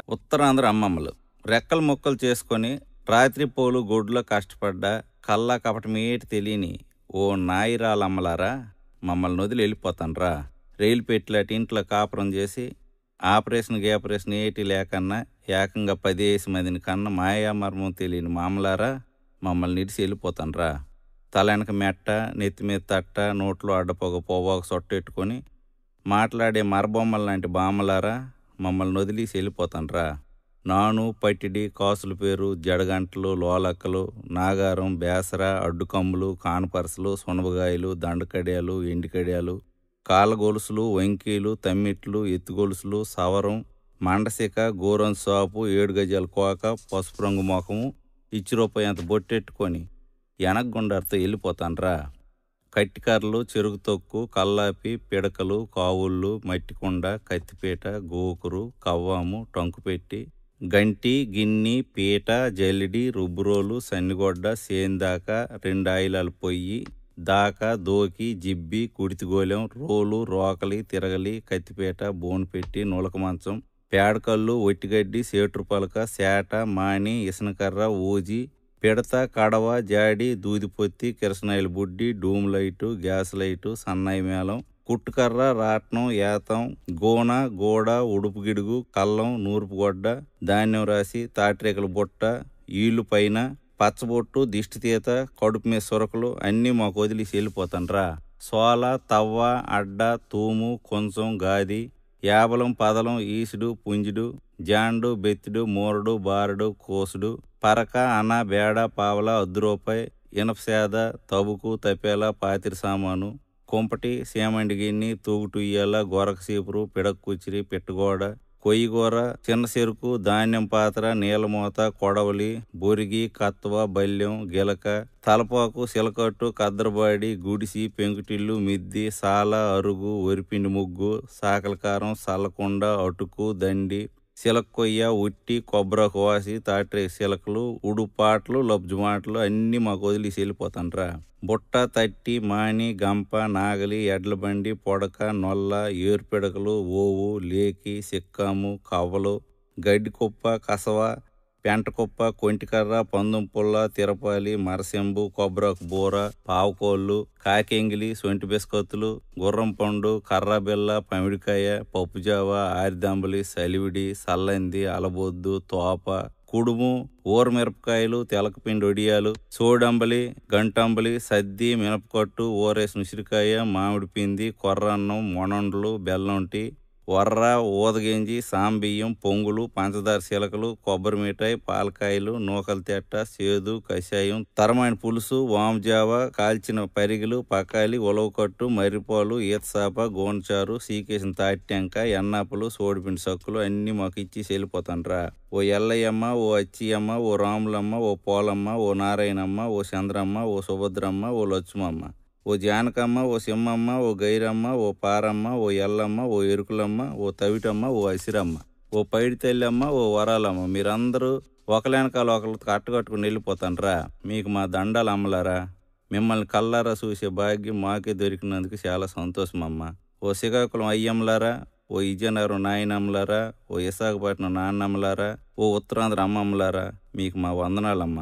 ఉత్తరాంధ్ర అమ్మమ్మలు రెక్కలు ముక్కలు చేసుకొని రాత్రి పోలు గొడ్లో కష్టపడ్డా కల్లా కపటమేటి తెలియని ఓ నాయిరాలమ్మలారా, మమ్మల్ని వదిలి వెళ్ళిపోతాన్రా. రైలు పెట్టిలాంటి ఇంట్లో కాపురం చేసి ఆపరేషన్ ఏటి లేకన్నా ఏకంగా 10 మందిని కన్నా మాయామర్మం తెలియని మామలారా, మమ్మల్ని ఇడిసి వెళ్ళిపోతాన్రా. తలెనక మెట్ట, నెత్తి మీద తట్ట, నోట్లో అడ్డపోగ పోవాకు సొట్టెట్టుకొని మాట్లాడే మరబొమ్మల లాంటి బామ్మలారా, మమ్మల్ని వదిలేసి వెళ్ళిపోతాన్రా. నాను, పట్టిడి, కాసుల పేరు, జడగంటలు, లోలక్కలు, నాగారం, బేసర, అడ్డుకమ్ములు, కానపరసలు, సునబగాయలు, దండకడియాలు, ఎండికడియాలు, కాళ్ళ గొలుసులు, వంకీలు, తమ్మిట్లు, ఎత్తుగొలుసులు, సవరం, మండసిక, గోరం సాపు, 7 గజాల కోక, పసుపు రంగు ముఖము, రూపాయి అంత బొట్టెట్టుకొని ఎనగగుండారితో వెళ్ళిపోతాన్రా. కట్టికర్రలు, చెరుకు తొక్కు, కల్లాపి, పిడకలు, కావుళ్ళు, మట్టికుండ, కత్తిపీట, గోకురు, కవ్వాము, టంకుపెట్టి, గంటి, గిన్ని, పీట, జల్లిడి, రుబ్బురోలు, సన్నిగొడ్డ, సేందాక, 2 ఆయిలాల పొయ్యి, దాక, దోకి, జిబ్బి, కుడితిగోలెం, రోలు, రోకలి, తిరగలి, కత్తిపీట, బోన్పెట్టి, నులక మంచం, పేడకల్లు, ఒట్టిగడ్డి, సేట్రు పలక, సేట, మాని, ఇసనకర్ర, ఊజి, పిడత, కడవ, జాడి, దూదిపొత్తి, కిరసనాయిల బుడ్డి, డూమ్ లైటు, గ్యాస్ లైటు, సన్నాయి మేళం, కుట్టుకర్ర, రాట్నం, ఏతం, గోన, గోడ, ఉడుపు గిడుగు, కల్లం, నూర్పుగొడ్డ, ధాన్యం రాసి, తాటిరేకల బుట్ట, ఈళ్ళు పైన, పచ్చబొట్టు, దిష్టితీత, కడుపు మీద సొరకలు అన్నీ మాకు వదిలేసి వెళ్ళిపోతాన్రా. సోల, తవ్వ, అడ్డ, తూము, కొంచెం, గాది, యాబలం, పదలం, ఈసుడు, పుంజుడు, జాండు, బెత్తిడు, మూరడు, బారడు, కోసుడు, పరక, అన, బేడ, పావల, రూపాయి, ఇనపసేద, తబుకు, తపేల, పాతిరి సామాను, కుంపటి, సీమండి గిన్ని, తూగుటుయ్యాల, గొరక సీపురు, పిడక్ కుచిరి, పిట్టగోడ, కొయ్యిగూర, చిన్న చెరుకు, ధాన్యం పాత్ర, నీలమూత, కొడవలి, బొరిగి, కత్వ, బల్యం, గిలక, తలపాకు, సిలకట్టు, కద్దరబాడి, గుడిసి, పెంకుటిల్లు, మిద్ది, సాల, అరుగు, వరిపిండి ముగ్గు, సాకలకారం, సల్లకుండ, అటుకు, దండి, సిలక్కొయ్య, ఉట్టి, కొబ్బరాకు వాసి, తాటి సిలకలు, ఉడుపాట్లు, లబ్జుమాటలు అన్నీ మాకు వదిలేసి వెళ్ళిపోతాన్రా. బుట్ట, తట్టి, మాని, గంప, నాగలి, ఎడ్లబండి, పొడక, నొల్ల, ఏరుపిడకలు, ఓవు, లేకి, సిక్కాము, కవ్వలు, గడ్డి కుప్ప, కసవ, పెంటకుప్ప, కొంటికర్ర, పందుం పుల్ల, తిరపాలి, మరసెంబు, కొబ్బరాకు బూర, పావుకోళ్ళు, కాకెంగిలి, సొంటి బిస్కత్తులు, గుర్రం పండు, కర్రబిల్ల, పమిడికాయ, పప్పుజావ, ఆరిదంబలి, సలివిడి, సల్లంది, అలబొద్దు, తోప, కుడుము, ఊరమిరపకాయలు, తెలకపిండి ఒడియాలు, సోడంబలి, గంటంబలి, సద్ది, మినపకట్టు, ఊరేసిన ఉసిరికాయ, మామిడి పిండి, కొర్రన్నం, మొనండ్లు, బెల్లంటి, వర్ర, ఊదగింజి, సాంబియ్యం, పొంగులు, పంచదార శిలకలు, కొబ్బరి మిఠాయి, పాలకాయలు, నూకల తెట్ట, సేదు, కషాయం, తరమైన పులుసు, వాముజావ, కాల్చిన పరిగెలు, పకాలి, ఉలవకట్టు, మర్రిపాలు, ఈతసాప, గోనచారు, సీకేసిన తాటిటెంక, ఎన్నాపలు, సోడిపిండి సక్కులు అన్నీ మాకు ఇచ్చి వెళ్ళిపోతాన్రా. ఓ ఎల్లయ్యమ్మ, ఓ అచ్చియమ్మ, ఓ రాములమ్మ, ఓ పోలమ్మ, ఓ నారాయణమ్మ, ఓ చంద్రమ్మ, ఓ సుభద్రమ్మ, ఓ లక్ష్మమ్మ, ఓ జానకమ్మ, ఓ సింహమ్మ, ఓ గైరమ్మ, ఓ పారమ్మ, ఓ ఎల్లమ్మ, ఓ ఎరుకులమ్మ, ఓ తవిటమ్మ, ఓ అసిరమ్మ, ఓ పైడి తల్లి, ఓ వరాలమ్మ, మీరందరూ ఒకలేనకాల ఒకరు కట్టుకట్టుకుని వెళ్ళిపోతాన్రా. మీకు మా దండాలు అమ్మలారా. మిమ్మల్ని కల్లారా చూసే భాగ్యం మాకే దొరికినందుకు చాలా సంతోషమమ్మ. ఓ శ్రీకాకుళం అయ్యమ్మలారా, ఓ విజయనగరం నాయనమ్మలారా, ఓ విశాఖపట్నం నాన్నమ్మలారా, ఓ ఉత్తరాంధ్ర అమ్మమ్మలారా, మీకు మా వందనాలమ్మ.